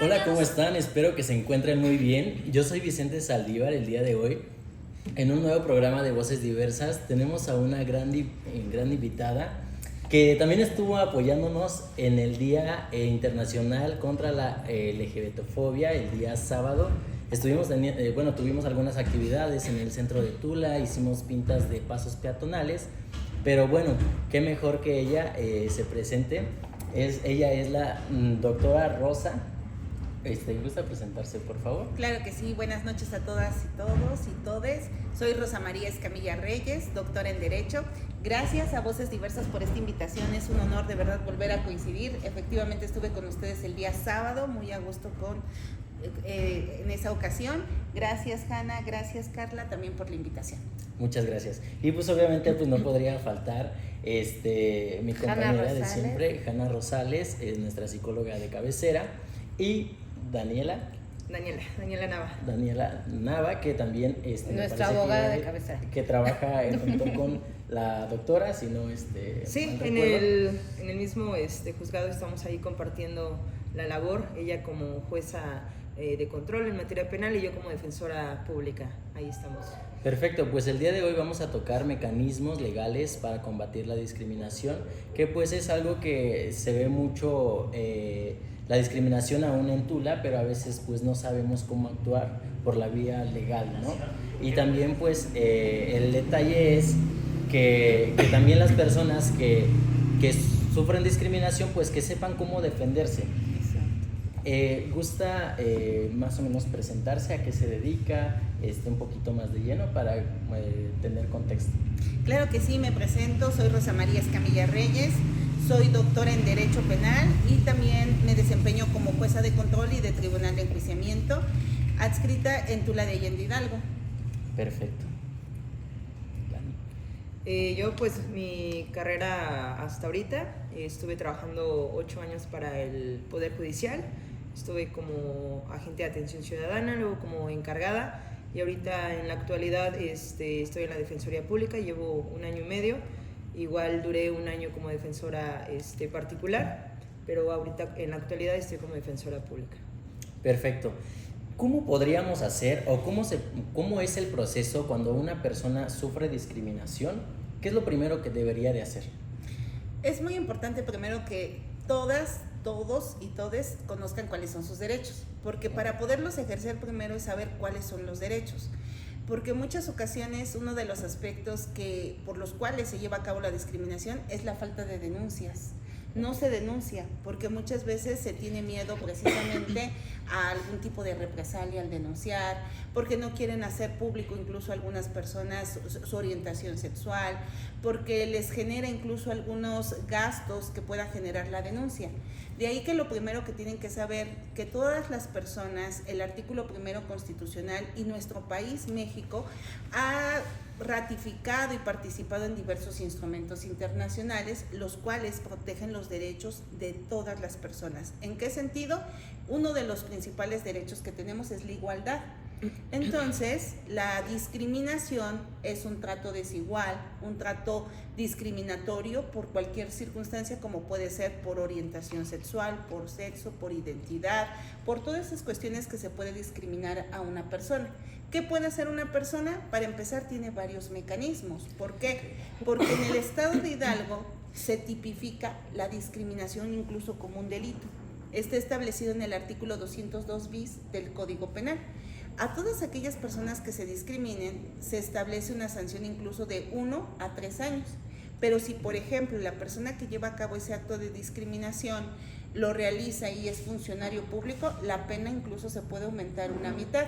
Hola, ¿cómo están? Espero que se encuentren muy bien. Yo soy Vicente Saldívar. El día de hoy, en un nuevo programa de Voces Diversas, tenemos a una gran invitada que también estuvo apoyándonos en el Día Internacional contra la LGBTfobia, el día sábado. Tuvimos algunas actividades en el centro de Tula, hicimos pintas de pasos peatonales, pero bueno, qué mejor que ella se presente. Ella es la doctora Rosa. ¿Gusta presentarse, por favor? Claro que sí, buenas noches a todas y todos y todes. Soy Rosa María Escamilla Reyes, doctora en Derecho. Gracias a Voces Diversas por esta invitación, es un honor de verdad volver a coincidir. Efectivamente estuve con ustedes el día sábado, muy a gusto en esa ocasión. Gracias Hanna, gracias Carla también por la invitación. Muchas gracias. Y pues obviamente no podría faltar mi compañera de siempre, Hanna Rosales, es nuestra psicóloga de cabecera, y Daniela Nava, que también nuestra abogada de cabecera, que trabaja junto con la doctora, si no sí, en el mismo juzgado estamos ahí compartiendo la labor, ella como jueza de control en materia penal y yo como defensora pública, ahí estamos. Perfecto, pues el día de hoy vamos a tocar mecanismos legales para combatir la discriminación, que pues es algo que se ve mucho, la discriminación aún en Tula, pero a veces pues no sabemos cómo actuar por la vía legal, ¿no? Y también pues el detalle es que también las personas que sufren discriminación pues que sepan cómo defenderse. ¿Gusta más o menos presentarse, a qué se dedica, un poquito más de lleno para tener contexto? Claro que sí, me presento, soy Rosa María Escamilla Reyes, soy doctora en Derecho Penal y también me desempeño como jueza de control y de Tribunal de Enjuiciamiento, adscrita en Tula de Allende Hidalgo. Perfecto. Yo pues mi carrera hasta ahorita, estuve trabajando 8 años para el Poder Judicial, estuve como agente de atención ciudadana, luego como encargada y ahorita en la actualidad estoy en la Defensoría Pública, llevo 1 año y medio, igual duré 1 año como defensora particular, pero ahorita en la actualidad estoy como defensora pública. Perfecto. ¿Cómo podríamos hacer o cómo es el proceso cuando una persona sufre discriminación? ¿Qué es lo primero que debería de hacer? Es muy importante primero que todas, todos y todes conozcan cuáles son sus derechos, porque para poderlos ejercer primero es saber cuáles son los derechos, porque en muchas ocasiones uno de los aspectos por los cuales se lleva a cabo la discriminación es la falta de denuncias. No se denuncia porque muchas veces se tiene miedo precisamente a algún tipo de represalia al denunciar, porque no quieren hacer público incluso algunas personas su orientación sexual, porque les genera incluso algunos gastos que pueda generar la denuncia. De ahí que lo primero que tienen que saber que todas las personas, el artículo 1 constitucional y nuestro país, México, ha ratificado y participado en diversos instrumentos internacionales, los cuales protegen los derechos de todas las personas. ¿En qué sentido? Uno de los principales derechos que tenemos es la igualdad. Entonces, la discriminación es un trato desigual, un trato discriminatorio por cualquier circunstancia, como puede ser por orientación sexual, por sexo, por identidad, por todas esas cuestiones que se puede discriminar a una persona. ¿Qué puede hacer una persona? Para empezar, tiene varios mecanismos. ¿Por qué? Porque en el estado de Hidalgo se tipifica la discriminación incluso como un delito. Está establecido en el artículo 202 bis del Código Penal. A todas aquellas personas que se discriminen se establece una sanción incluso de 1 a 3 años. Pero si, por ejemplo, la persona que lleva a cabo ese acto de discriminación lo realiza y es funcionario público, la pena incluso se puede aumentar una mitad.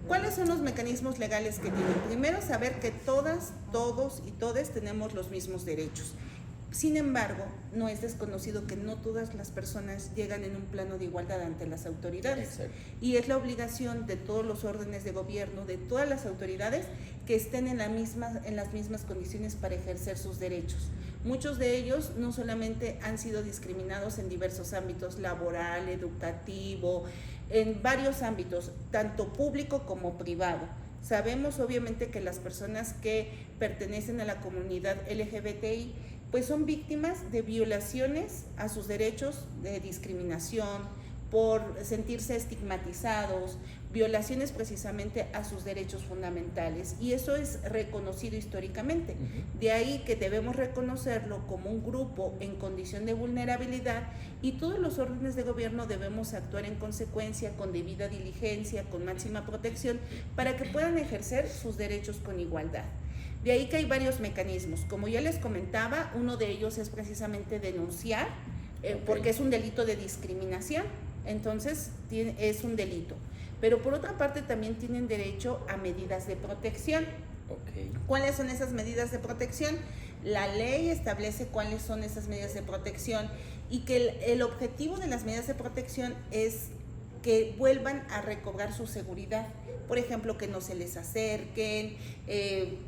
¿Cuáles son los mecanismos legales que tienen? Primero, saber que todas, todos y todes tenemos los mismos derechos. Sin embargo, no es desconocido que no todas las personas llegan en un plano de igualdad ante las autoridades. Exacto. Y es la obligación de todos los órdenes de gobierno, de todas las autoridades, que estén en las mismas condiciones para ejercer sus derechos. Muchos de ellos no solamente han sido discriminados en diversos ámbitos, laboral, educativo, en varios ámbitos, tanto público como privado. Sabemos obviamente que las personas que pertenecen a la comunidad LGBTI pues son víctimas de violaciones a sus derechos, de discriminación, por sentirse estigmatizados, violaciones precisamente a sus derechos fundamentales, y eso es reconocido históricamente. De ahí que debemos reconocerlo como un grupo en condición de vulnerabilidad, y todos los órdenes de gobierno debemos actuar en consecuencia, con debida diligencia, con máxima protección, para que puedan ejercer sus derechos con igualdad. De ahí que hay varios mecanismos. Como ya les comentaba, uno de ellos es precisamente denunciar, porque es un delito de discriminación, entonces es un delito. Pero por otra parte también tienen derecho a medidas de protección. ¿Cuáles son esas medidas de protección? La ley establece cuáles son esas medidas de protección, y que el objetivo de las medidas de protección es que vuelvan a recobrar su seguridad. Por ejemplo, que no se les acerquen,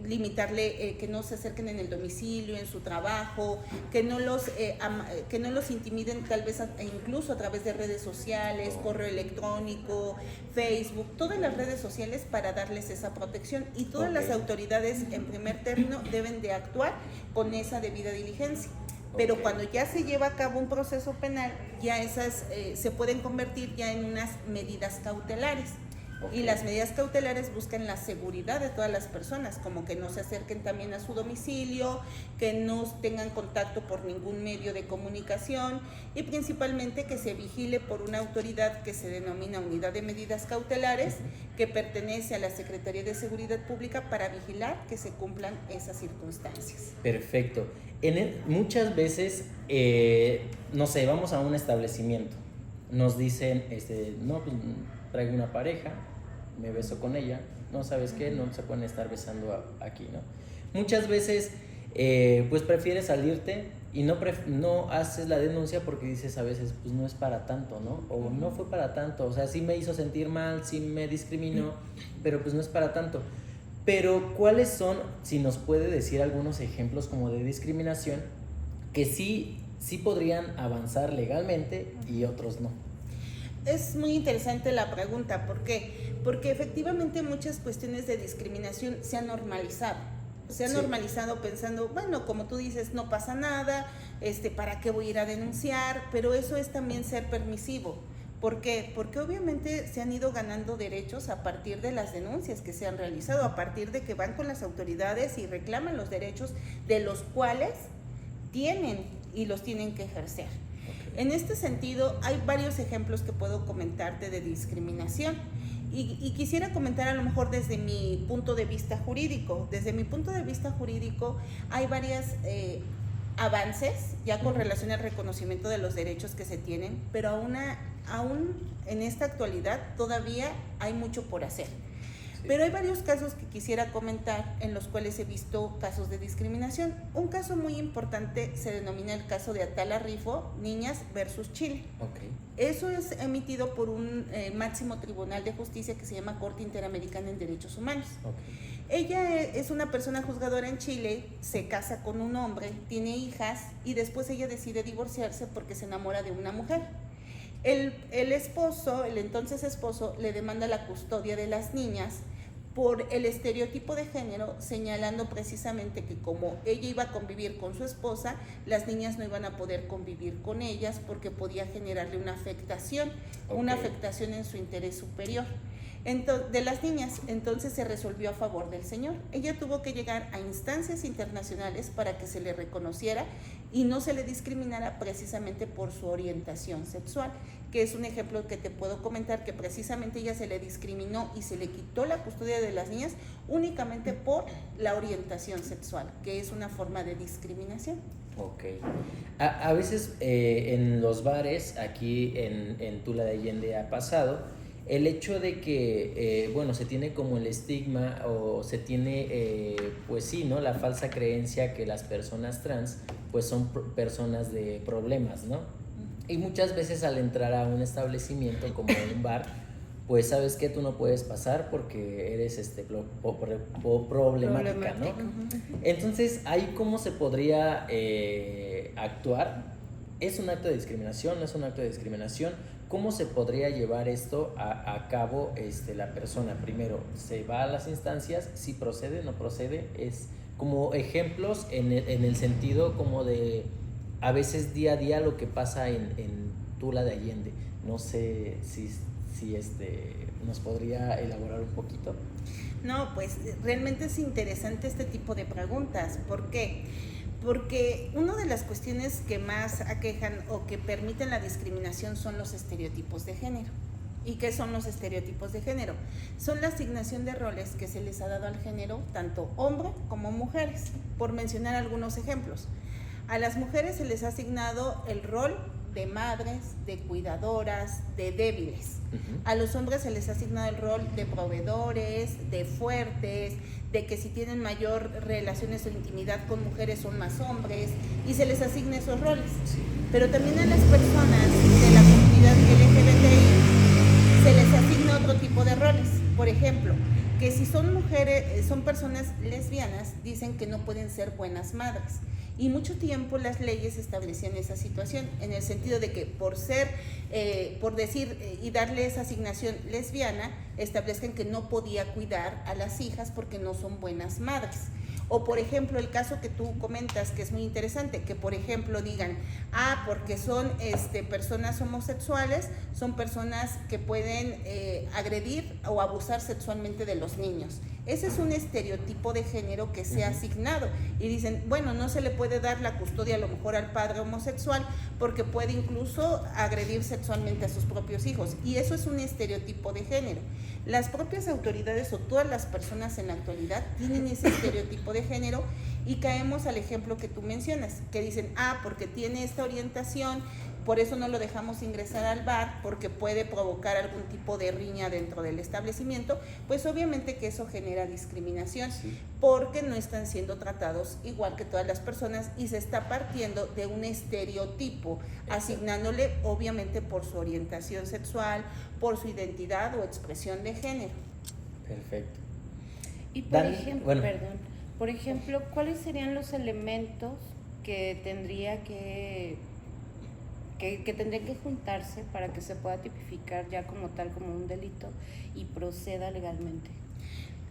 limitarle, que no se acerquen en el domicilio, en su trabajo, que no los intimiden tal vez incluso a través de redes sociales, correo electrónico, Facebook, todas las redes sociales, para darles esa protección. Y todas las autoridades, en primer término, deben de actuar con esa debida diligencia. Pero cuando ya se lleva a cabo un proceso penal, ya esas se pueden convertir ya en unas medidas cautelares. Y las medidas cautelares buscan la seguridad de todas las personas, como que no se acerquen también a su domicilio, que no tengan contacto por ningún medio de comunicación, y principalmente que se vigile por una autoridad que se denomina Unidad de Medidas Cautelares, que pertenece a la Secretaría de Seguridad Pública, para vigilar que se cumplan esas circunstancias. Perfecto. Muchas veces, no sé, vamos a un establecimiento, nos dicen, no, pues traigo una pareja, me beso con ella, no, ¿sabes qué? No se pueden estar besando aquí, ¿no? Muchas veces, pues prefieres salirte y no haces la denuncia, porque dices a veces, pues no es para tanto, ¿no? O no fue para tanto, o sea, sí me hizo sentir mal, sí me discriminó, pero pues no es para tanto. Pero, ¿cuáles son, si nos puede decir algunos ejemplos como de discriminación, que sí podrían avanzar legalmente y otros no? Es muy interesante la pregunta. ¿Por qué? Porque efectivamente muchas cuestiones de discriminación se han normalizado. Se han normalizado pensando, bueno, como tú dices, no pasa nada, ¿para qué voy a ir a denunciar? Pero eso es también ser permisivo. ¿Por qué? Porque obviamente se han ido ganando derechos a partir de las denuncias que se han realizado, a partir de que van con las autoridades y reclaman los derechos de los cuales tienen y los tienen que ejercer. En este sentido, hay varios ejemplos que puedo comentarte de discriminación, y quisiera comentar a lo mejor desde mi punto de vista jurídico. Desde mi punto de vista jurídico hay varios avances ya con relación al reconocimiento de los derechos que se tienen, pero aún en esta actualidad todavía hay mucho por hacer. Pero hay varios casos que quisiera comentar en los cuales he visto casos de discriminación. Un caso muy importante se denomina el caso de Atala Rifo, Niñas versus Chile. Eso es emitido por un máximo tribunal de justicia que se llama Corte Interamericana en Derechos Humanos. Ella es una persona juzgadora en Chile, se casa con un hombre, tiene hijas, y después ella decide divorciarse porque se enamora de una mujer. El entonces esposo, le demanda la custodia de las niñas por el estereotipo de género, señalando precisamente que como ella iba a convivir con su esposa, las niñas no iban a poder convivir con ellas porque podía generarle una afectación en su interés superior. De las niñas. Entonces se resolvió a favor del señor. Ella tuvo que llegar a instancias internacionales para que se le reconociera y no se le discriminara precisamente por su orientación sexual, que es un ejemplo que te puedo comentar, que precisamente ella se le discriminó y se le quitó la custodia de las niñas únicamente por la orientación sexual, que es una forma de discriminación. A veces en los bares aquí en Tula de Allende ha pasado el hecho de que, se tiene como el estigma, o se tiene, pues sí, ¿no?, la falsa creencia que las personas trans, pues son personas de problemas, ¿no? Y muchas veces al entrar a un establecimiento como un bar, pues sabes que tú no puedes pasar porque eres problemática, ¿no? Entonces, ahí cómo se podría actuar. ¿Es un acto de discriminación? ¿No es un acto de discriminación? ¿Cómo se podría llevar esto a cabo la persona? Primero, ¿se va a las instancias? ¿Si procede, no procede? Es como ejemplos en el sentido como de a veces día a día lo que pasa en Tula de Allende. No sé si nos podría elaborar un poquito. No, pues realmente es interesante este tipo de preguntas. ¿Por qué? Porque una de las cuestiones que más aquejan o que permiten la discriminación son los estereotipos de género. ¿Y qué son los estereotipos de género? Son la asignación de roles que se les ha dado al género, tanto hombre como mujeres, por mencionar algunos ejemplos. A las mujeres se les ha asignado el rol de madres, de cuidadoras, de débiles. A los hombres se les ha asignado el rol de proveedores, de fuertes, de que si tienen mayor relaciones o intimidad con mujeres son más hombres, y se les asigna esos roles. Pero también a las personas de la comunidad LGBTI se les asigna otro tipo de roles. Por ejemplo, que si son mujeres, son personas lesbianas, dicen que no pueden ser buenas madres. Y mucho tiempo las leyes establecían esa situación, en el sentido de que por ser, por decir y darle esa asignación lesbiana, establezcan que no podía cuidar a las hijas porque no son buenas madres. O por ejemplo el caso que tú comentas, que es muy interesante, que por ejemplo digan, porque son personas homosexuales, son personas que pueden agredir o abusar sexualmente de los niños. Ese es un estereotipo de género que se ha asignado y dicen, bueno, no se le puede dar la custodia a lo mejor al padre homosexual porque puede incluso agredir sexualmente a sus propios hijos, y eso es un estereotipo de género. Las propias autoridades o todas las personas en la actualidad tienen ese estereotipo de género y caemos al ejemplo que tú mencionas, que dicen, porque tiene esta orientación, por eso no lo dejamos ingresar al bar porque puede provocar algún tipo de riña dentro del establecimiento. Pues obviamente que eso genera discriminación, porque no están siendo tratados igual que todas las personas y se está partiendo de un estereotipo, asignándole obviamente por su orientación sexual, por su identidad o expresión de género. Perfecto. Y por ejemplo, ¿cuáles serían los elementos que tendrían que juntarse para que se pueda tipificar ya como tal, como un delito y proceda legalmente?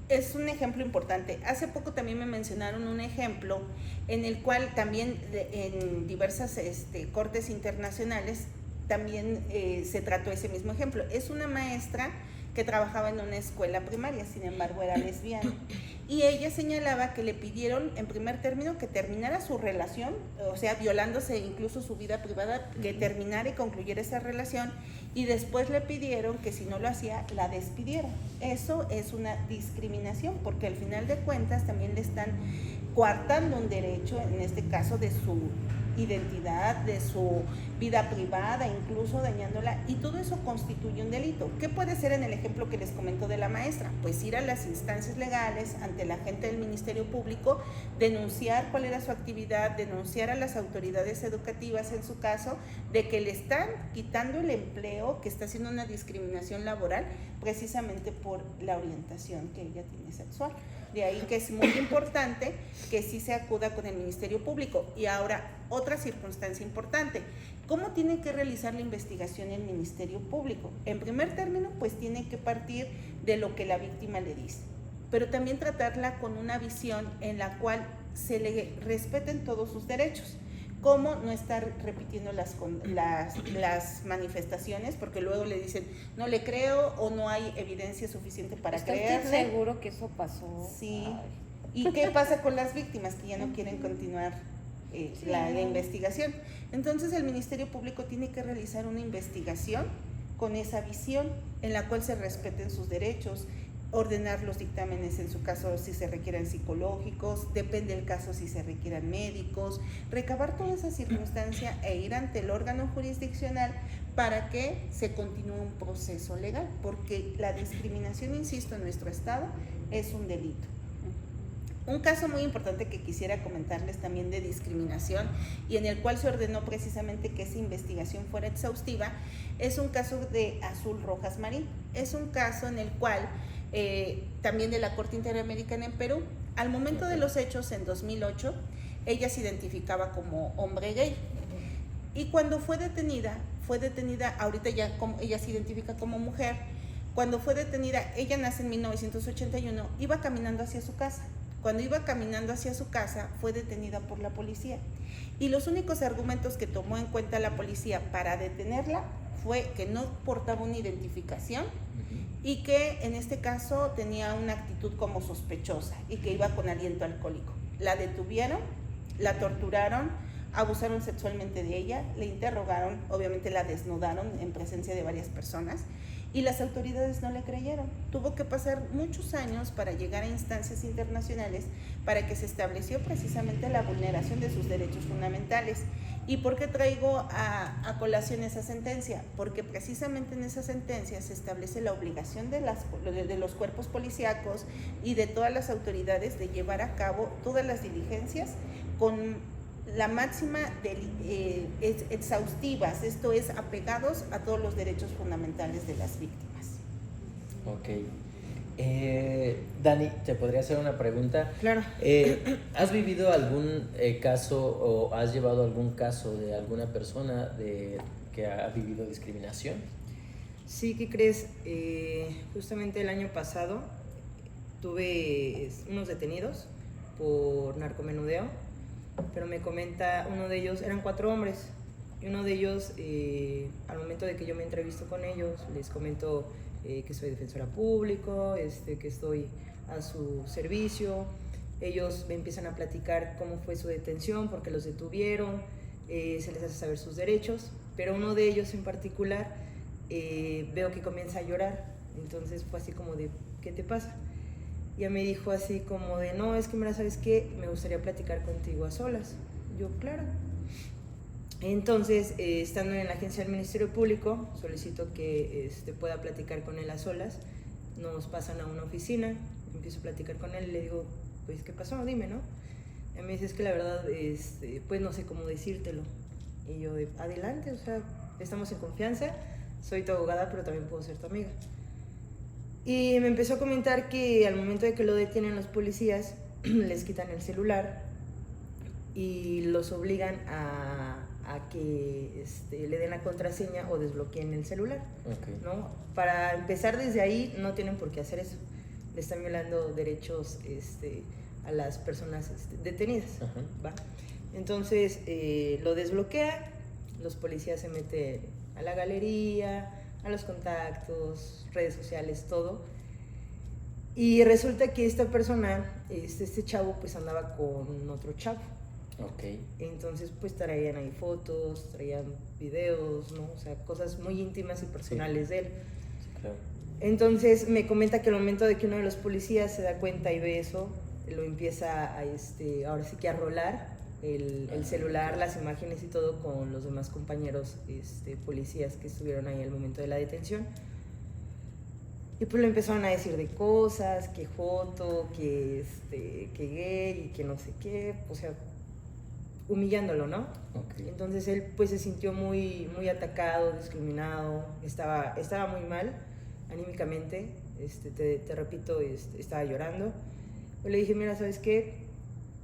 Es un ejemplo importante. Hace poco también me mencionaron un ejemplo en el cual también en diversas cortes internacionales también se trató ese mismo ejemplo. Es una maestra que trabajaba en una escuela primaria, sin embargo era lesbiana. Y ella señalaba que le pidieron en primer término que terminara su relación, o sea, violándose incluso su vida privada, que terminara y concluyera esa relación, y después le pidieron que si no lo hacía, la despidieran. Eso es una discriminación, porque al final de cuentas también le están coartando un derecho, en este caso de su identidad, de su vida privada, incluso dañándola, y todo eso constituye un delito. ¿Qué puede ser en el ejemplo que les comento de la maestra? Pues ir a las instancias legales, ante la gente del Ministerio Público, denunciar cuál era su actividad, denunciar a las autoridades educativas en su caso, de que le están quitando el empleo, que está haciendo una discriminación laboral, precisamente por la orientación que ella tiene sexual. De ahí que es muy importante que sí se acuda con el Ministerio Público. Y ahora, otra circunstancia importante, ¿cómo tiene que realizar la investigación el Ministerio Público? En primer término, pues tiene que partir de lo que la víctima le dice, pero también tratarla con una visión en la cual se le respeten todos sus derechos. ¿Cómo no estar repitiendo las manifestaciones? Porque luego le dicen, no le creo o no hay evidencia suficiente para creerle. ¿Estás seguro que eso pasó? Sí. ¿Y qué pasa con las víctimas que ya no quieren continuar la investigación? Entonces el Ministerio Público tiene que realizar una investigación con esa visión en la cual se respeten sus derechos, ordenar los dictámenes en su caso si se requieren psicológicos, depende del caso si se requieran médicos, recabar toda esa circunstancia e ir ante el órgano jurisdiccional para que se continúe un proceso legal, porque la discriminación, insisto, en nuestro estado es un delito. Un caso muy importante que quisiera comentarles también de discriminación y en el cual se ordenó precisamente que esa investigación fuera exhaustiva es un caso de Azul Rojas Marín. Es un caso en el cual también de la Corte Interamericana en Perú, al momento de los hechos en 2008, ella se identificaba como hombre gay y cuando fue detenida, ahorita ya ella se identifica como mujer. Cuando fue detenida, ella nace en 1981, iba caminando hacia su casa. Cuando iba caminando hacia su casa, fue detenida por la policía. Y los únicos argumentos que tomó en cuenta la policía para detenerla fue que no portaba una identificación y que en este caso tenía una actitud como sospechosa y que iba con aliento alcohólico. La detuvieron, la torturaron, abusaron sexualmente de ella, le interrogaron, obviamente la desnudaron en presencia de varias personas y las autoridades no le creyeron. Tuvo que pasar muchos años para llegar a instancias internacionales para que se estableció precisamente la vulneración de sus derechos fundamentales. ¿Y por qué traigo a colación esa sentencia? Porque precisamente en esa sentencia se establece la obligación de los cuerpos policíacos y de todas las autoridades de llevar a cabo todas las diligencias con la máxima exhaustivas, esto es, apegados a todos los derechos fundamentales de las víctimas. Ok. Dani, ¿te podría hacer una pregunta? Claro. ¿Has vivido algún caso o has llevado algún caso de alguna persona que ha vivido discriminación? Sí, ¿qué crees? Justamente el año pasado tuve unos detenidos por narcomenudeo, pero me comenta uno de ellos, eran 4 hombres, y uno de ellos, al momento de que yo me entrevisto con ellos, les comento que soy defensora público, que estoy a su servicio. Ellos me empiezan a platicar cómo fue su detención, por qué los detuvieron, se les hace saber sus derechos, pero uno de ellos en particular veo que comienza a llorar. Entonces fue así como de, ¿qué te pasa? Ya me dijo así como de, no, es que mira, ¿sabes qué? Me gustaría platicar contigo a solas. Yo, claro. Entonces, estando en la agencia del Ministerio Público, solicito que pueda platicar con él a solas. Nos pasan a una oficina, empiezo a platicar con él y le digo, pues, ¿qué pasó? Dime, ¿no? Y me dice, es que la verdad, pues no sé cómo decírtelo. Y yo, adelante, o sea, estamos en confianza, soy tu abogada, pero también puedo ser tu amiga. Y me empezó a comentar que al momento de que lo detienen los policías, les quitan el celular y los obligan a que le den la contraseña o desbloqueen el celular. Okay. ¿No? Para empezar desde ahí, no tienen por qué hacer eso. Le están violando derechos a las personas detenidas. ¿Va? Entonces, lo desbloquea, los policías se meten a la galería, a los contactos, redes sociales, todo. Y resulta que esta persona, este chavo, pues andaba con otro chavo. Okay. Entonces, pues traían ahí fotos, traían videos, ¿no? O sea, cosas muy íntimas y personales de él. Sí, claro. Entonces, me comenta que al momento de que uno de los policías se da cuenta y ve eso, lo empieza a, ahora sí que a rolar el celular, las imágenes y todo con los demás compañeros policías que estuvieron ahí al momento de la detención. Y pues le empezaron a decir de cosas, que foto, que gay y que no sé qué, o sea, humillándolo, ¿no? Okay. Entonces él pues se sintió muy, muy atacado, discriminado, estaba muy mal anímicamente, te repito, estaba llorando. Yo le dije, mira, ¿sabes qué?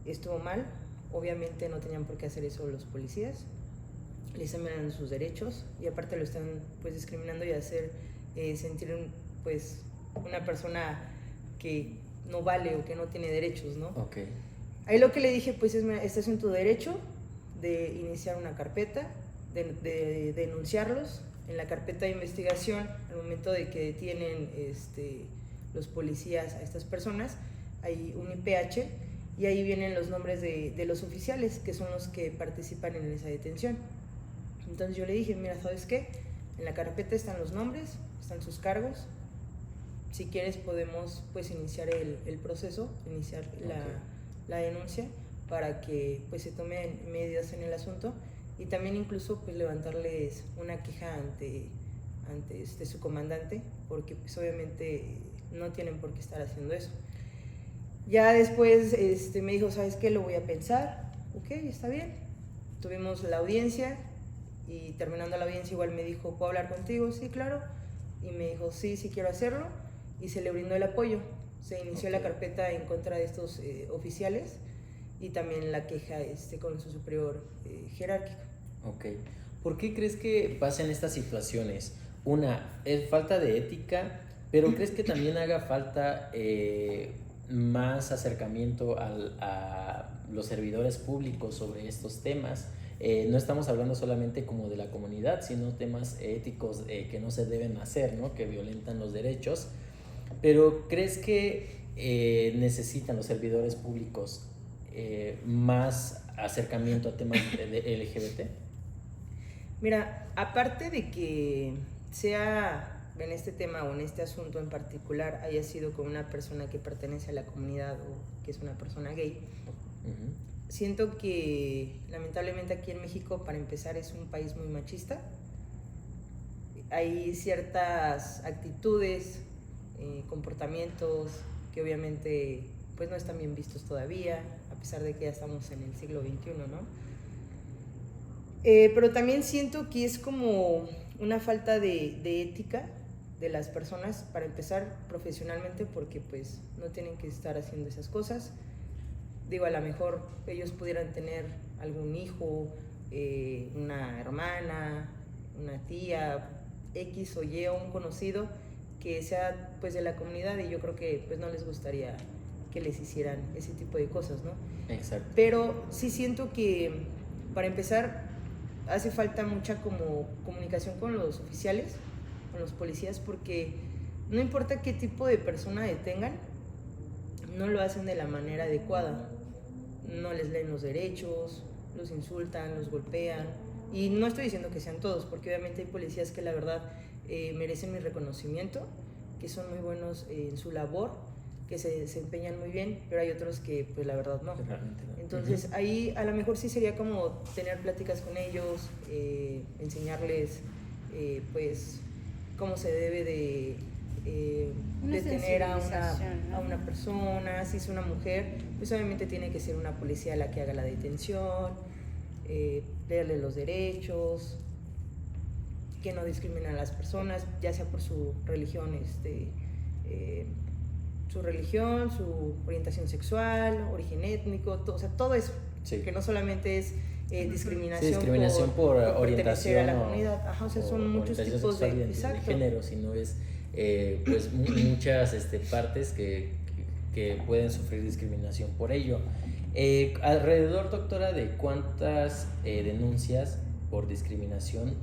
Estuvo mal, obviamente no tenían por qué hacer eso los policías, le están violando sus derechos y aparte lo están pues discriminando y hacer sentir pues una persona que no vale o que no tiene derechos, ¿no? Okay. Ahí lo que le dije, pues estás en tu derecho de iniciar una carpeta, de denunciarlos. En la carpeta de investigación, al momento de que detienen los policías a estas personas, hay un IPH y ahí vienen los nombres de los oficiales, que son los que participan en esa detención. Entonces yo le dije, mira, ¿sabes qué? En la carpeta están los nombres, están sus cargos. Si quieres podemos pues iniciar el proceso, iniciar la denuncia para que pues se tomen medidas en el asunto y también incluso pues levantarles una queja ante su comandante, porque pues obviamente no tienen por qué estar haciendo eso. Ya después me dijo, ¿sabes qué? Lo voy a pensar. Ok, está bien. Tuvimos la audiencia y terminando la audiencia igual me dijo, ¿puedo hablar contigo? Sí, claro. Y me dijo, sí quiero hacerlo, y se le brindó el apoyo. Se inició la carpeta en contra de estos oficiales y también la queja con su superior jerárquico. Ok. ¿Por qué crees que pasan estas situaciones? Una, es falta de ética, pero ¿crees que también haga falta más acercamiento a los servidores públicos sobre estos temas. No estamos hablando solamente como de la comunidad, sino temas éticos que no se deben hacer, ¿no? Que violentan los derechos. Pero ¿crees que necesitan los servidores públicos más acercamiento a temas de LGBT? Mira, aparte de que sea en este tema o en este asunto en particular haya sido con una persona que pertenece a la comunidad o que es una persona gay, siento que lamentablemente aquí en México, para empezar, es un país muy machista. Hay ciertas actitudes, comportamientos que obviamente pues no están bien vistos todavía, a pesar de que ya estamos en el siglo XXI, ¿no? Pero también siento que es como una falta de ética de las personas, para empezar profesionalmente, porque pues no tienen que estar haciendo esas cosas. Digo, a lo mejor ellos pudieran tener algún hijo, una hermana, una tía, X o Y, o un conocido que sea pues de la comunidad, y yo creo que pues no les gustaría que les hicieran ese tipo de cosas, ¿no? Exacto. Pero sí siento que, para empezar, hace falta mucha como comunicación con los oficiales, con los policías, porque no importa qué tipo de persona detengan, no lo hacen de la manera adecuada. No les leen los derechos, los insultan, los golpean. Y no estoy diciendo que sean todos, porque obviamente hay policías que la verdad merecen mi reconocimiento, que son muy buenos en su labor, que se desempeñan muy bien, pero hay otros que pues la verdad no. Entonces ahí a lo mejor sí sería como tener pláticas con ellos, enseñarles pues cómo se debe de detener a una persona. Si es una mujer, pues obviamente tiene que ser una policía la que haga la detención, leerle los derechos, que no discriminen a las personas, ya sea por su religión, su orientación sexual, origen étnico, todo, o sea, todo eso, sí. Que no solamente es discriminación por orientación a la comunidad, ajá, o sea, son muchos tipos de género, sino es pues muchas partes que pueden sufrir discriminación por ello. Alrededor, doctora, de cuántas denuncias por discriminación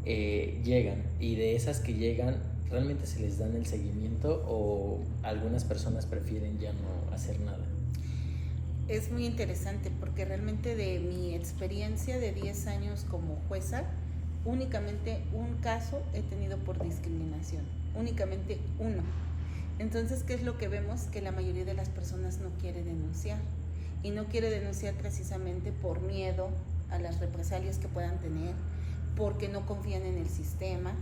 llegan, y de esas que llegan, ¿realmente se les dan el seguimiento o algunas personas prefieren ya no hacer nada? Es muy interesante, porque realmente de mi experiencia de 10 años como jueza, únicamente un caso he tenido por discriminación, únicamente uno. Entonces, ¿qué es lo que vemos? Que la mayoría de las personas no quiere denunciar, y no quiere denunciar precisamente por miedo a las represalias que puedan tener, porque no confían en el sistema,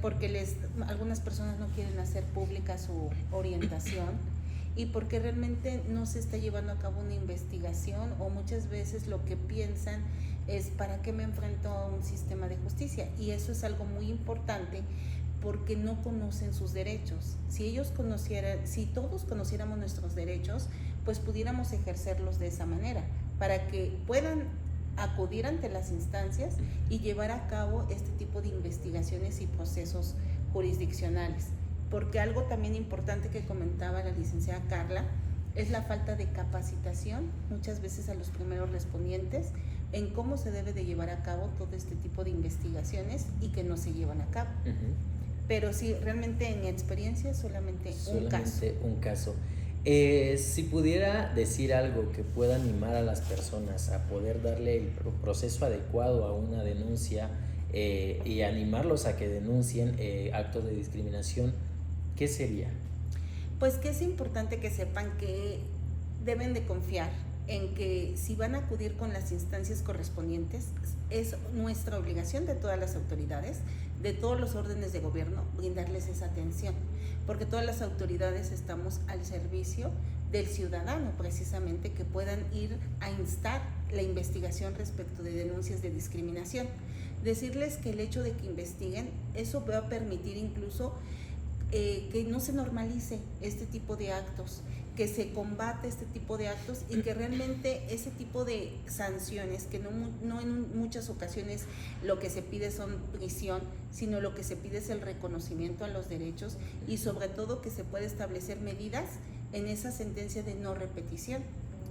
porque algunas personas no quieren hacer pública su orientación, y porque realmente no se está llevando a cabo una investigación, o muchas veces lo que piensan es ¿para qué me enfrento a un sistema de justicia? Y eso es algo muy importante, porque no conocen sus derechos. Si todos conociéramos nuestros derechos, pues pudiéramos ejercerlos de esa manera, para que puedan acudir ante las instancias y llevar a cabo este tipo de investigaciones y procesos jurisdiccionales. Porque algo también importante que comentaba la licenciada Carla es la falta de capacitación muchas veces a los primeros respondientes en cómo se debe de llevar a cabo todo este tipo de investigaciones, y que no se llevan a cabo. Pero sí, realmente en mi experiencia solamente un caso. Si pudiera decir algo que pueda animar a las personas a poder darle el proceso adecuado a una denuncia y animarlos a que denuncien actos de discriminación, ¿qué sería? Pues que es importante que sepan que deben de confiar en que si van a acudir con las instancias correspondientes, es nuestra obligación de todas las autoridades, de todos los órdenes de gobierno, brindarles esa atención, porque todas las autoridades estamos al servicio del ciudadano, precisamente, que puedan ir a instar la investigación respecto de denuncias de discriminación. Decirles que el hecho de que investiguen, eso va a permitir incluso que no se normalice este tipo de actos, que se combate este tipo de actos, y que realmente ese tipo de sanciones, que no en muchas ocasiones lo que se pide son prisión, sino lo que se pide es el reconocimiento a los derechos, y sobre todo que se pueda establecer medidas en esa sentencia de no repetición.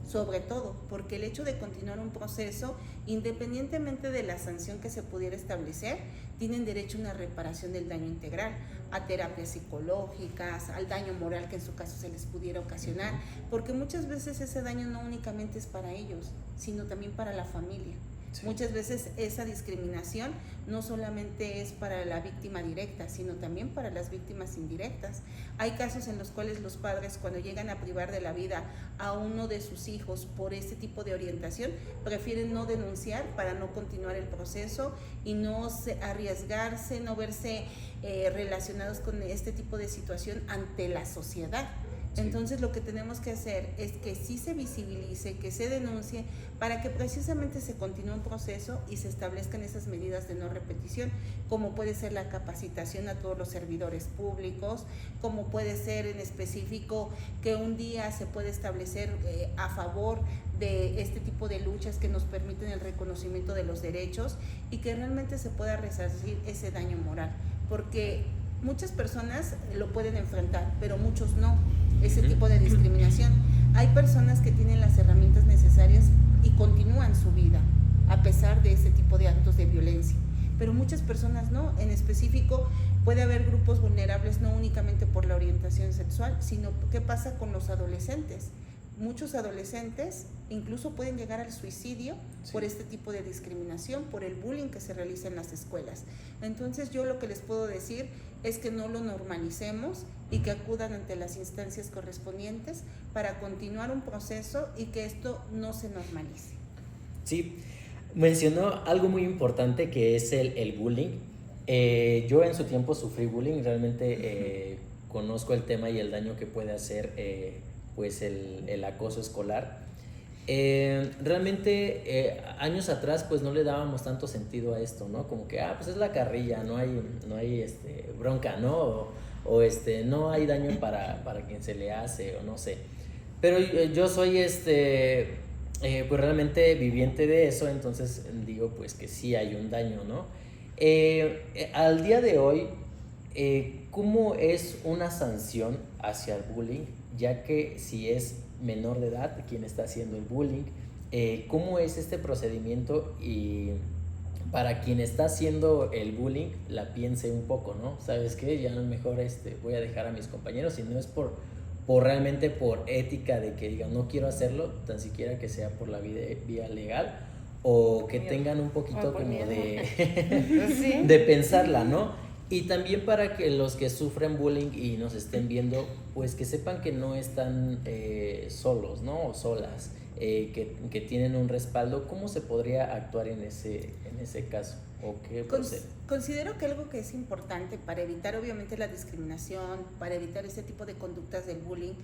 Sobre todo, porque el hecho de continuar un proceso, independientemente de la sanción que se pudiera establecer, tienen derecho a una reparación del daño integral, a terapias psicológicas, al daño moral que en su caso se les pudiera ocasionar, porque muchas veces ese daño no únicamente es para ellos, sino también para la familia. Sí. Muchas veces esa discriminación no solamente es para la víctima directa, sino también para las víctimas indirectas. Hay casos en los cuales los padres, cuando llegan a privar de la vida a uno de sus hijos por este tipo de orientación, prefieren no denunciar para no continuar el proceso y no arriesgarse, no verse relacionados con este tipo de situación ante la sociedad. Sí. Entonces lo que tenemos que hacer es que sí se visibilice, que se denuncie, para que precisamente se continúe un proceso y se establezcan esas medidas de no repetición, como puede ser la capacitación a todos los servidores públicos, como puede ser en específico que un día se puede establecer a favor de este tipo de luchas que nos permiten el reconocimiento de los derechos y que realmente se pueda resarcir ese daño moral, porque muchas personas lo pueden enfrentar, pero muchos no, ese tipo de discriminación. Hay personas que tienen las herramientas necesarias y continúan su vida a pesar de ese tipo de actos de violencia, pero muchas personas no. En específico puede haber grupos vulnerables no únicamente por la orientación sexual, sino qué pasa con los adolescentes. Muchos adolescentes incluso pueden llegar al suicidio por este tipo de discriminación, por el bullying que se realiza en las escuelas. Entonces yo lo que les puedo decir es que no lo normalicemos y que acudan ante las instancias correspondientes para continuar un proceso y que esto no se normalice. Sí, mencionó algo muy importante que es el bullying. Yo en su tiempo sufrí bullying, realmente conozco el tema y el daño que puede hacer pues el acoso escolar. Realmente años atrás pues no le dábamos tanto sentido a esto, ¿no? Como que pues es la carrilla, no hay bronca, ¿no? O no hay daño para quien se le hace, o no sé. Pero yo soy pues realmente viviente de eso, entonces digo pues que sí hay un daño, ¿no? Al día de hoy, ¿cómo es una sanción hacia el bullying? Ya que si es menor de edad quien está haciendo el bullying, ¿cómo es este procedimiento? Y para quien está haciendo el bullying la piense un poco, ¿no? ¿Sabes qué? Ya a lo mejor voy a dejar a mis compañeros, si no es por realmente por ética de que digan no quiero hacerlo, tan siquiera que sea por la vía legal, o que tengan un poquito como de pensarla, ¿no? Y también para que los que sufren bullying y nos estén viendo, pues que sepan que no están solos, ¿no? O solas, que tienen un respaldo. ¿Cómo se podría actuar en ese caso? ¿O qué procede? Considero que algo que es importante para evitar obviamente la discriminación, para evitar ese tipo de conductas del bullying,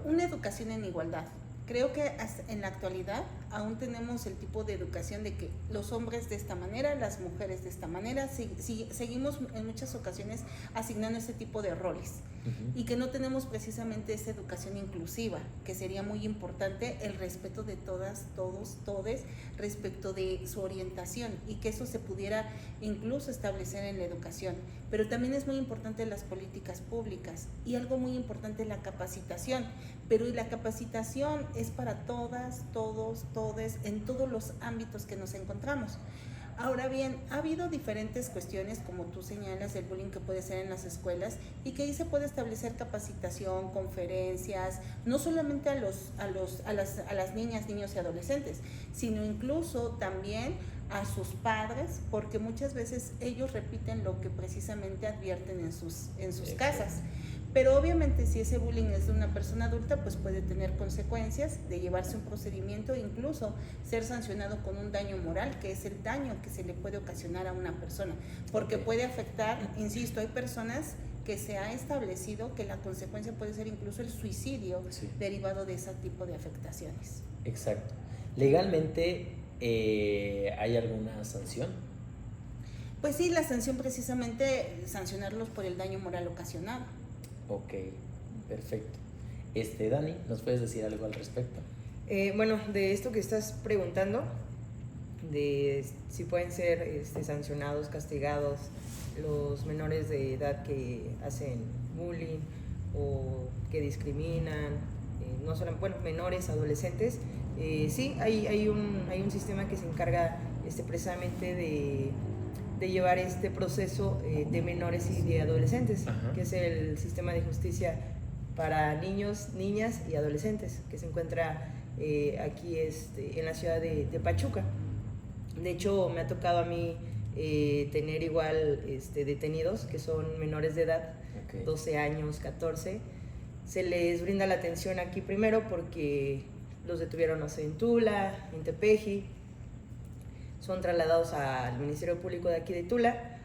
una educación en igualdad. Creo que en la actualidad aún tenemos el tipo de educación de que los hombres de esta manera, las mujeres de esta manera, seguimos en muchas ocasiones asignando ese tipo de roles. Uh-huh. Y que no tenemos precisamente esa educación inclusiva, que sería muy importante el respeto de todas, todos, todes respecto de su orientación y que eso se pudiera incluso establecer en la educación. Pero también es muy importante las políticas públicas y algo muy importante la capacitación, pero la capacitación es para todas, todos, todes, en todos los ámbitos que nos encontramos. Ahora bien, ha habido diferentes cuestiones, como tú señalas, del bullying que puede ser en las escuelas y que ahí se puede establecer capacitación, conferencias, no solamente a las niñas, niños y adolescentes, sino incluso también a sus padres, porque muchas veces ellos repiten lo que precisamente advierten en sus casas. Pero obviamente si ese bullying es de una persona adulta, pues puede tener consecuencias de llevarse un procedimiento e incluso ser sancionado con un daño moral, que es el daño que se le puede ocasionar a una persona, porque puede afectar, insisto, hay personas que se ha establecido que la consecuencia puede ser incluso el suicidio derivado de ese tipo de afectaciones. Exacto. ¿Legalmente hay alguna sanción? Pues sí, la sanción precisamente sancionarlos por el daño moral ocasionado. Ok, perfecto. Dani, ¿nos puedes decir algo al respecto? Bueno, de esto que estás preguntando, de si pueden ser sancionados, castigados los menores de edad que hacen bullying o que discriminan no solo, bueno, menores, adolescentes. Sí, hay un sistema que se encarga precisamente de llevar este proceso de menores y de adolescentes, Ajá. que es el sistema de justicia para niños, niñas y adolescentes, que se encuentra aquí en la ciudad de Pachuca. De hecho, me ha tocado a mí tener igual detenidos que son menores de edad, Okay. 12 años, 14. Se les brinda la atención aquí primero porque los detuvieron, no sé, en Tula, en Tepeji. Son trasladados al Ministerio Público de aquí de Tula.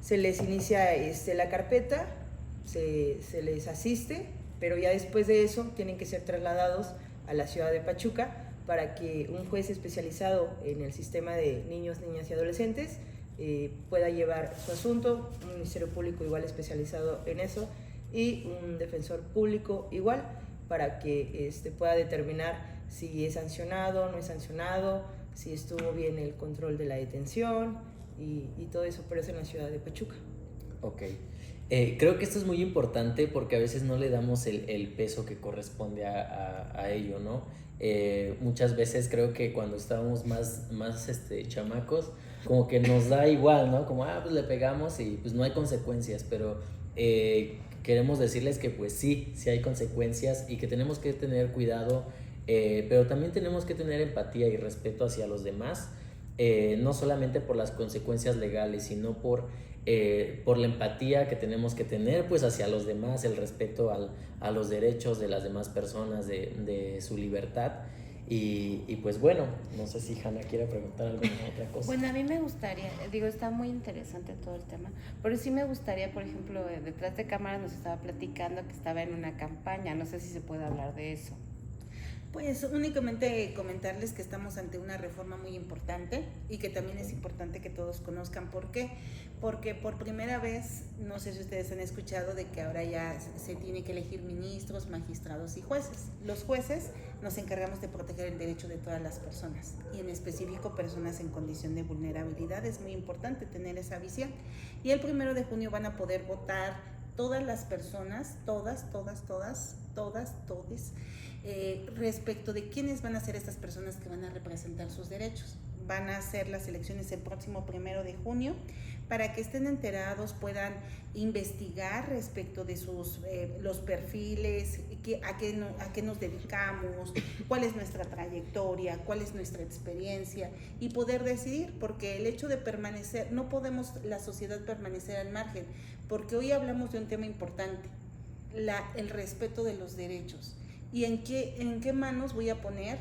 Se les inicia la carpeta, se les asiste, pero ya después de eso tienen que ser trasladados a la ciudad de Pachuca para que un juez especializado en el sistema de niños, niñas y adolescentes pueda llevar su asunto, un Ministerio Público igual especializado en eso y un defensor público igual para que pueda determinar si es sancionado, no es sancionado, si estuvo bien el control de la detención y todo eso, pero es en la ciudad de Pachuca. Ok. Creo que esto es muy importante porque a veces no le damos el peso que corresponde a ello, ¿no? Muchas veces creo que cuando estábamos más chamacos, como que nos da igual, ¿no? Como, pues le pegamos y pues no hay consecuencias, pero queremos decirles que pues sí hay consecuencias y que tenemos que tener cuidado, pero también tenemos que tener empatía y respeto hacia los demás, no solamente por las consecuencias legales, sino por la empatía que tenemos que tener pues hacia los demás, el respeto a los derechos de las demás personas, de su libertad. Y pues bueno, no sé si Hanna quiere preguntar alguna otra cosa. Bueno, a mí me gustaría, digo, está muy interesante todo el tema, pero sí me gustaría, por ejemplo, detrás de cámaras nos estaba platicando que estaba en una campaña, no sé si se puede hablar de eso. Pues únicamente comentarles que estamos ante una reforma muy importante y que también es importante que todos conozcan. ¿Por qué? Porque por primera vez, no sé si ustedes han escuchado de que ahora ya se tiene que elegir ministros, magistrados y jueces. Los jueces nos encargamos de proteger el derecho de todas las personas y en específico personas en condición de vulnerabilidad. Es muy importante tener esa visión. Y el 1 de junio van a poder votar todas las personas, todas, respecto de quiénes van a ser estas personas que van a representar sus derechos. Van a hacer las elecciones el próximo 1 de junio para que estén enterados, puedan investigar respecto de los perfiles, a qué nos dedicamos, cuál es nuestra trayectoria, cuál es nuestra experiencia y poder decidir, porque el hecho de permanecer, no podemos la sociedad permanecer al margen, porque hoy hablamos de un tema importante, el respeto de los derechos. ¿Y en qué manos voy a poner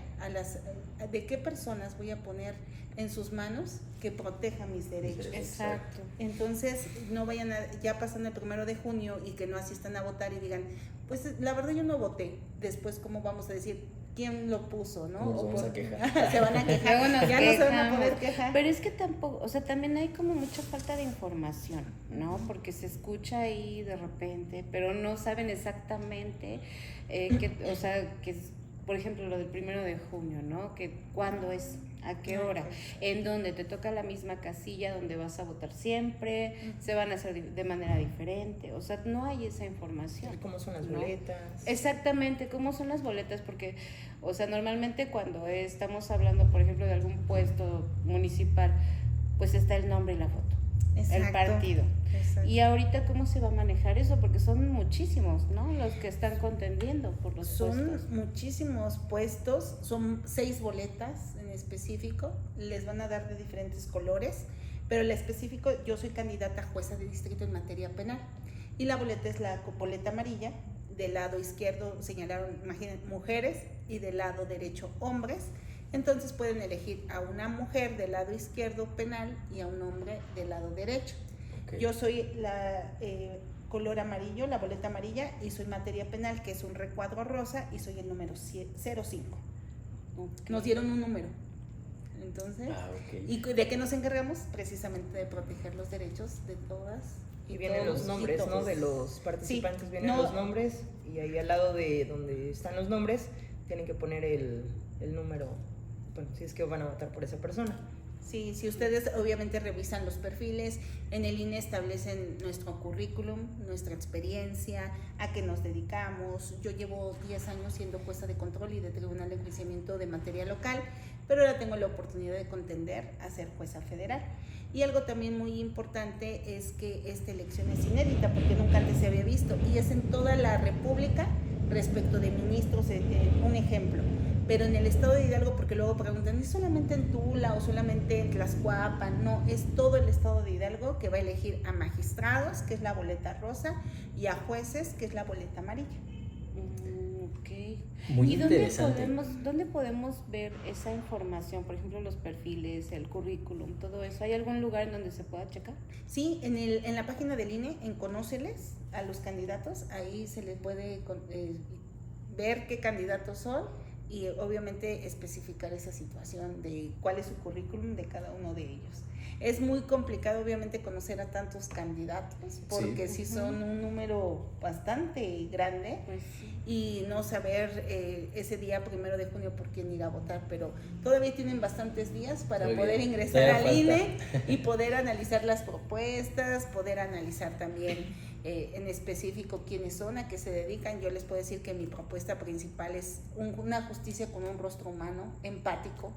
de qué personas voy a poner en sus manos que protejan mis derechos? Exacto. Entonces, no vayan ya pasando el 1 de junio y que no asistan a votar y digan, pues la verdad yo no voté. Después, ¿cómo vamos a decir quién lo puso, no? Nos vamos a quejar. Se van a quejar. Ya no se van a poder quejar. Pero es que tampoco, o sea, también hay como mucha falta de información, ¿no? Porque se escucha ahí de repente, pero no saben exactamente o sea, que por ejemplo lo del 1 de junio, ¿no? Que cuándo es, a qué hora, en dónde te toca la misma casilla donde vas a votar siempre, se van a hacer de manera diferente, o sea, no hay esa información. ¿Cómo son las ¿no? boletas? Exactamente, ¿cómo son las boletas? Porque, o sea, normalmente cuando estamos hablando, por ejemplo, de algún puesto municipal, pues está el nombre y la foto, Exacto. el partido. Exacto. Y ahorita, ¿cómo se va a manejar eso? Porque son muchísimos, ¿no? Los que están contendiendo por los puestos. Son muchísimos puestos, son 6 boletas en específico, les van a dar de diferentes colores, pero el específico, yo soy candidata a jueza de distrito en materia penal y la boleta es la boleta amarilla, del lado izquierdo señalaron, imaginen, mujeres y del lado derecho hombres. Entonces pueden elegir a una mujer del lado izquierdo penal y a un hombre del lado derecho. Okay. Yo soy la color amarillo, la boleta amarilla, y soy materia penal, que es un recuadro rosa, y soy el número 05. Okay. Nos dieron un número. Entonces, okay. ¿Y de qué nos encargamos? Precisamente de proteger los derechos de todas. Y vienen los nombres, ¿no? De los participantes, sí, vienen los nombres, y ahí al lado de donde están los nombres, tienen que poner el número. Bueno, si es que van a votar por esa persona. Sí, si ustedes obviamente revisan los perfiles, en el INE establecen nuestro currículum, nuestra experiencia, a qué nos dedicamos. Yo llevo 10 años siendo jueza de control y de Tribunal de Enjuiciamiento de materia local, pero ahora tengo la oportunidad de contender a ser jueza federal. Y algo también muy importante es que esta elección es inédita porque nunca antes se había visto y es en toda la República respecto de ministros, un ejemplo. Pero en el estado de Hidalgo, porque luego preguntan, ¿es solamente en Tula o solamente en Tlaxcuapan? No, es todo el estado de Hidalgo que va a elegir a magistrados, que es la boleta rosa, y a jueces, que es la boleta amarilla. Ok. Muy ¿Y interesante. dónde podemos ver esa información? Por ejemplo, los perfiles, el currículum, todo eso. ¿Hay algún lugar en donde se pueda checar? Sí, en la página del INE, en Conóceles a los candidatos, ahí se les puede ver qué candidatos son y obviamente especificar esa situación de cuál es su currículum de cada uno de ellos. Es muy complicado obviamente conocer a tantos candidatos porque sí son un número bastante grande. Pues sí. Y no saber ese día 1 de junio por quién ir a votar, pero todavía tienen bastantes días para Muy poder bien. ingresar Todavía al falta. INE y poder analizar las propuestas, poder analizar también en específico quiénes son, a qué se dedican. Yo les puedo decir que mi propuesta principal es una justicia con un rostro humano, empático,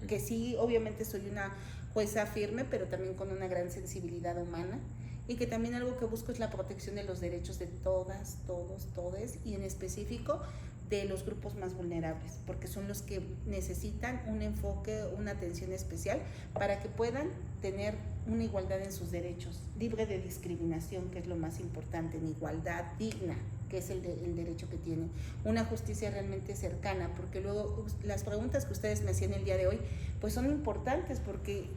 que sí, obviamente soy una jueza firme, pero también con una gran sensibilidad humana. Y que también algo que busco es la protección de los derechos de todas, todos, todes, y en específico de los grupos más vulnerables, porque son los que necesitan un enfoque, una atención especial para que puedan tener una igualdad en sus derechos, libre de discriminación, que es lo más importante, en igualdad digna, que es el derecho que tienen, una justicia realmente cercana, porque luego las preguntas que ustedes me hacían el día de hoy, pues son importantes, porque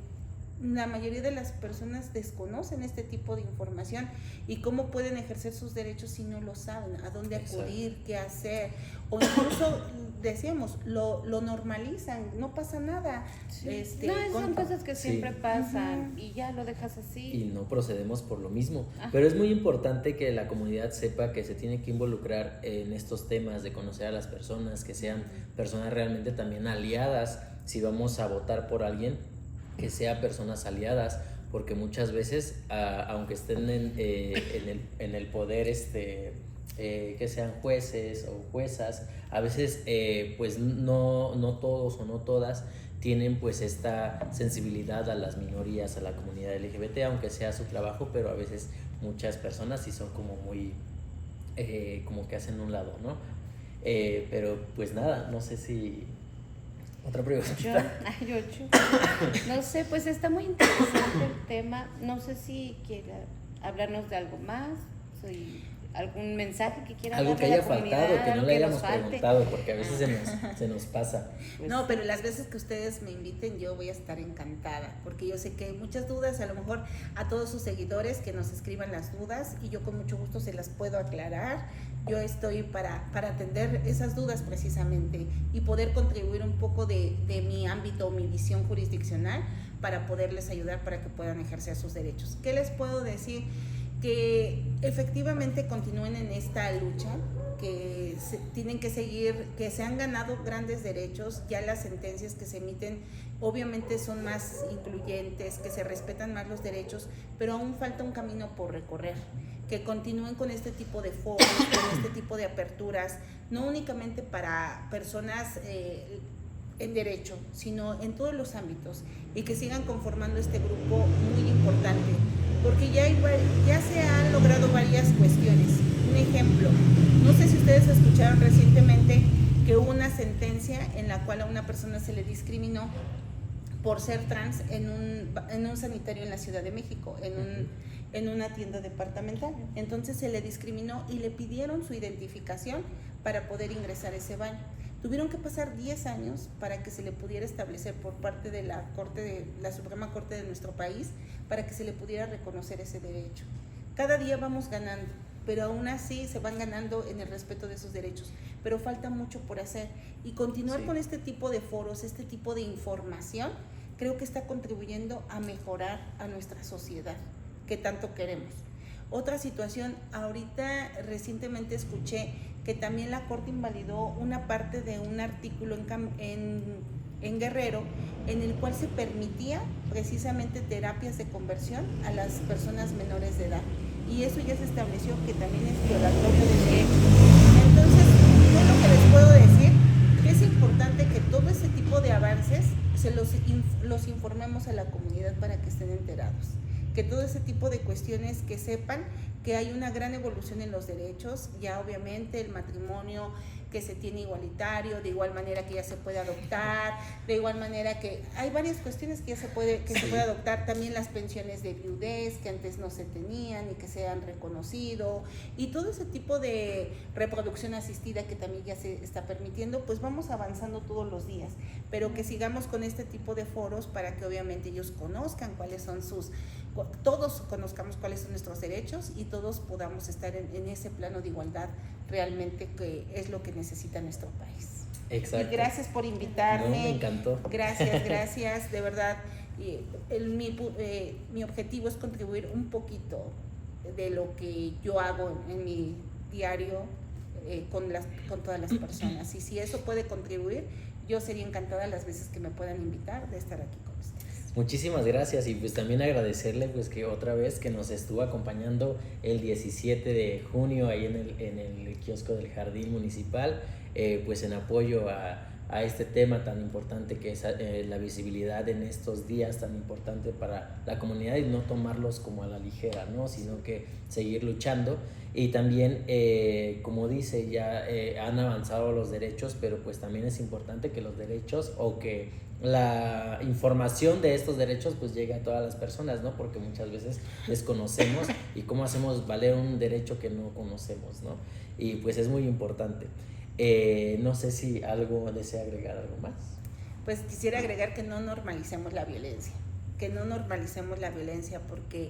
la mayoría de las personas desconocen este tipo de información y cómo pueden ejercer sus derechos si no lo saben, a dónde acudir, qué hacer, o incluso decíamos, lo normalizan, no pasa nada. Sí. Son cosas que siempre pasan y ya lo dejas así. Y no procedemos por lo mismo. Ajá. Pero es muy importante que la comunidad sepa que se tiene que involucrar en estos temas, de conocer a las personas, que sean personas realmente también aliadas. Si vamos a votar por alguien, que sea personas aliadas, porque muchas veces, aunque estén en el poder, que sean jueces o juezas, a veces pues no todos o no todas tienen pues esta sensibilidad a las minorías, a la comunidad LGBT, aunque sea su trabajo, pero a veces muchas personas sí son como muy, como que hacen un lado, ¿no? Pero pues nada, no sé si... Otra pregunta. Yo. No sé, pues está muy interesante el tema. No sé si quiera hablarnos de algo más, algún mensaje que quiera Algo darle que a la haya comunidad, faltado, que no algo le nos hayamos falte. preguntado, porque a veces se nos pasa. Pues, No, pero las veces que ustedes me inviten yo voy a estar encantada, porque yo sé que hay muchas dudas, a lo mejor a todos sus seguidores que nos escriban las dudas y yo con mucho gusto se las puedo aclarar. Yo estoy para atender esas dudas precisamente y poder contribuir un poco de mi ámbito, mi visión jurisdiccional para poderles ayudar para que puedan ejercer sus derechos. ¿Qué les puedo decir? Que efectivamente continúen en esta lucha, que tienen que seguir, que se han ganado grandes derechos, ya las sentencias que se emiten obviamente son más incluyentes, que se respetan más los derechos, pero aún falta un camino por recorrer, que continúen con este tipo de foros, con este tipo de aperturas, no únicamente para personas en derecho, sino en todos los ámbitos, y que sigan conformando este grupo muy importante, porque ya se han logrado varias cuestiones. Un ejemplo, no sé si ustedes escucharon recientemente que hubo una sentencia en la cual a una persona se le discriminó por ser trans en un sanitario en la Ciudad de México, en una tienda departamental. Entonces se le discriminó y le pidieron su identificación para poder ingresar a ese baño. Tuvieron que pasar 10 años para que se le pudiera establecer por parte de la Suprema Corte de nuestro país, para que se le pudiera reconocer ese derecho. Cada día vamos ganando, pero aún así se van ganando en el respeto de sus derechos, pero falta mucho por hacer, y continuar con este tipo de foros, este tipo de información, creo que está contribuyendo a mejorar a nuestra sociedad, que tanto queremos. Otra situación, ahorita recientemente escuché que también la Corte invalidó una parte de un artículo en Guerrero, en el cual se permitía precisamente terapias de conversión a las personas menores de edad. Y eso ya se estableció que también es violatorio de derechos. Entonces, yo lo que les puedo decir que es importante que todo ese tipo de avances se los informemos a la comunidad para que estén enterados. Que todo ese tipo de cuestiones que sepan que hay una gran evolución en los derechos, ya obviamente el matrimonio que se tiene igualitario, de igual manera que ya se puede adoptar, de igual manera que hay varias cuestiones que ya se puede adoptar, también las pensiones de viudez que antes no se tenían y que se han reconocido, y todo ese tipo de reproducción asistida que también ya se está permitiendo, pues vamos avanzando todos los días, pero que sigamos con este tipo de foros para que obviamente ellos conozcan cuáles son todos conozcamos cuáles son nuestros derechos y todos podamos estar en ese plano de igualdad realmente, que es lo que necesita nuestro país. Exacto. Y gracias por invitarme. No, me encantó. Gracias, de verdad. Mi objetivo es contribuir un poquito de lo que yo hago en mi diario con todas las personas. Y si eso puede contribuir, yo sería encantada las veces que me puedan invitar de estar aquí con ustedes. Muchísimas gracias, y pues también agradecerle pues que otra vez que nos estuvo acompañando el 17 de junio ahí en el kiosco del Jardín Municipal, pues en apoyo a este tema tan importante que es la visibilidad en estos días tan importante para la comunidad, y no tomarlos como a la ligera, ¿no? Sino que seguir luchando. Y también, como dice, ya han avanzado los derechos, pero pues también es importante que los derechos o que la información de estos derechos pues llegue a todas las personas, ¿no? Porque muchas veces desconocemos y cómo hacemos valer un derecho que no conocemos, ¿no? Y pues es muy importante. No sé si desea agregar algo más. Pues quisiera agregar que no normalicemos la violencia, porque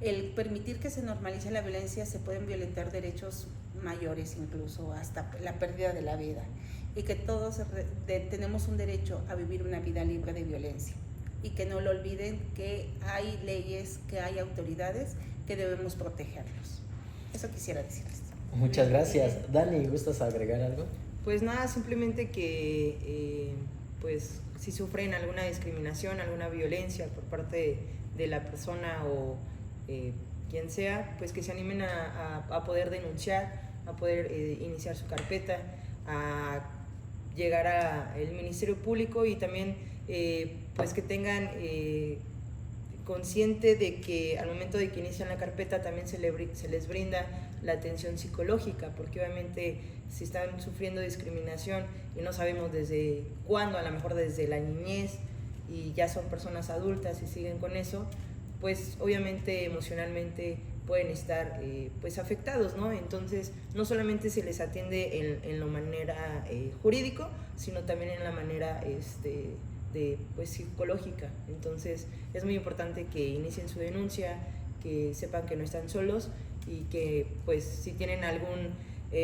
el permitir que se normalice la violencia se pueden violentar derechos mayores, incluso hasta la pérdida de la vida, y que todos tenemos un derecho a vivir una vida libre de violencia, y que no lo olviden, que hay leyes, que hay autoridades que debemos protegerlos. Eso quisiera decirles. Muchas gracias. Dani, ¿gustas agregar algo? Pues nada, simplemente que pues si sufren alguna discriminación, alguna violencia por parte de la persona o quien sea, pues que se animen a poder denunciar, a poder iniciar su carpeta, a llegar al Ministerio Público, y también pues que tengan consciente de que al momento de que inician la carpeta también se les brinda la atención psicológica, porque obviamente si están sufriendo discriminación y no sabemos desde cuándo, a lo mejor desde la niñez, y ya son personas adultas y siguen con eso, pues obviamente emocionalmente pueden estar pues afectados, ¿no? Entonces no solamente se les atiende en la manera jurídico, sino también en la manera pues psicológica. Entonces es muy importante que inicien su denuncia, que sepan que no están solos, y que pues si tienen algún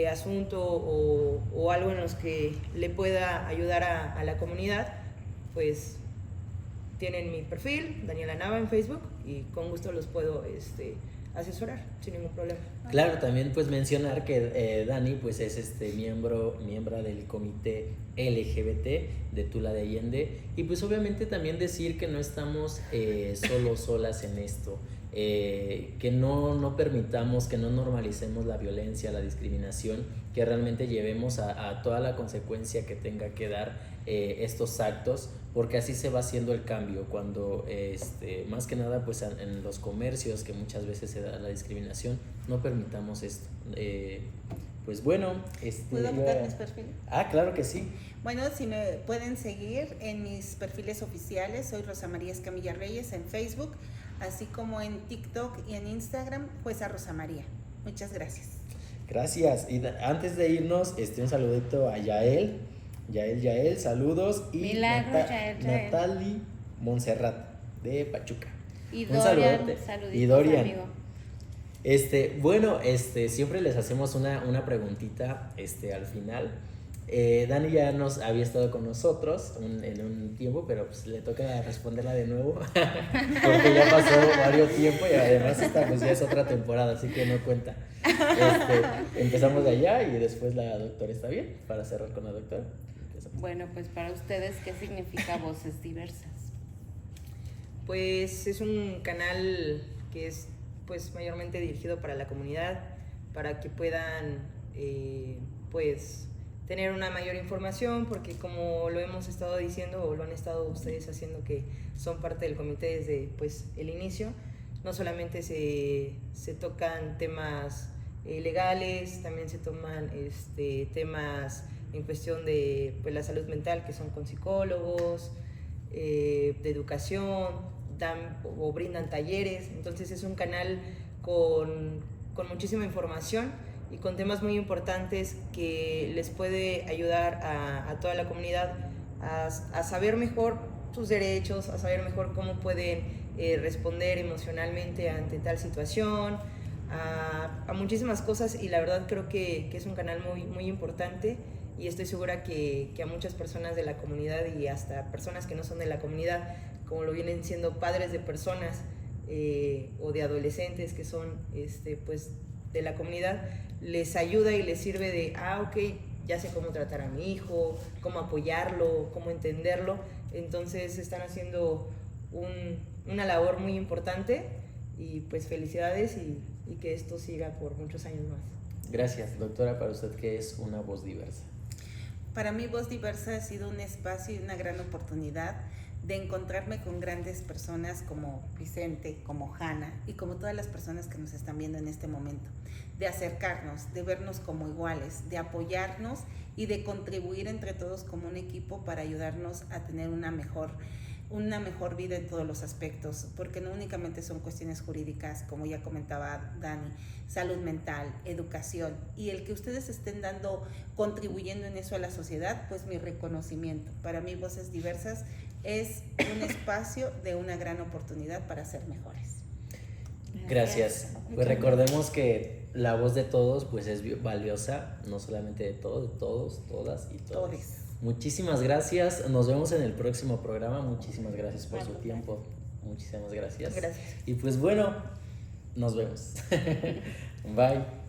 asunto o algo en los que le pueda ayudar a la comunidad, pues tienen mi perfil, Daniela Nava, en Facebook, y con gusto los puedo asesorar sin ningún problema. Claro, también pues mencionar que Dani pues es miembro del comité LGBT de Tula de Allende, y pues obviamente también decir que no estamos solas en esto, que no permitamos, que no normalicemos la violencia, la discriminación, que realmente llevemos a toda la consecuencia que tenga que dar estos actos, porque así se va haciendo el cambio. Cuando más que nada pues en los comercios, que muchas veces se da la discriminación, no permitamos esto. Pues bueno, ¿puedo dar mis perfiles? Claro que sí. Bueno, si me pueden seguir en mis perfiles oficiales, soy Rosa María Escamilla Reyes en Facebook, así como en TikTok y en Instagram, Jueza Rosa María. Muchas gracias. Gracias. Y antes de irnos, un saludito a Yael, saludos. Y Milagros, Yael. Natali Montserrat de Pachuca. Y Un Dorian, saludote. saluditos, Y Dorian. amigo. Bueno, siempre les hacemos una preguntita al final. Dani ya nos había estado con nosotros en un tiempo, pero pues le toca responderla de nuevo porque ya pasó varios tiempo, y además esta pues ya es otra temporada, así que no cuenta. Empezamos de allá y después la doctora. ¿Está bien? Para cerrar con la doctora. Bueno, pues para ustedes, ¿qué significa Voces Diversas? Pues es un canal que es pues mayormente dirigido para la comunidad, para que puedan pues tener una mayor información, porque como lo hemos estado diciendo o lo han estado ustedes haciendo, que son parte del comité desde pues el inicio, no solamente se tocan temas legales, también se toman temas en cuestión de pues, la salud mental, que son con psicólogos, de educación, dan o brindan talleres. Entonces es un canal con muchísima información y con temas muy importantes que les puede ayudar a toda la comunidad a saber mejor sus derechos, a saber mejor cómo pueden responder emocionalmente ante tal situación, a muchísimas cosas, y la verdad creo que es un canal muy, muy importante, y estoy segura que a muchas personas de la comunidad y hasta personas que no son de la comunidad, como lo vienen siendo padres de personas o de adolescentes que son pues de la comunidad, les ayuda y les sirve de, ok, ya sé cómo tratar a mi hijo, cómo apoyarlo, cómo entenderlo. Entonces están haciendo una labor muy importante, y pues felicidades, y que esto siga por muchos años más. Gracias, doctora. Para usted, ¿qué es una voz diversa? Para mí, Voz Diversa ha sido un espacio y una gran oportunidad de encontrarme con grandes personas como Vicente, como Hanna y como todas las personas que nos están viendo en este momento, de acercarnos, de vernos como iguales, de apoyarnos y de contribuir entre todos como un equipo para ayudarnos a tener una mejor vida en todos los aspectos, porque no únicamente son cuestiones jurídicas, como ya comentaba Dani, salud mental, educación, y el que ustedes estén contribuyendo en eso a la sociedad, pues mi reconocimiento. Para mí, Voces Diversas es un espacio de una gran oportunidad para ser mejores. Gracias. Pues recordemos que la voz de todos pues es valiosa, no solamente de todos, de todos, todas y todos. Todes. Muchísimas gracias. Nos vemos en el próximo programa. Muchísimas gracias por su tiempo. Muchísimas gracias. Gracias. Y pues bueno, nos vemos. Bye.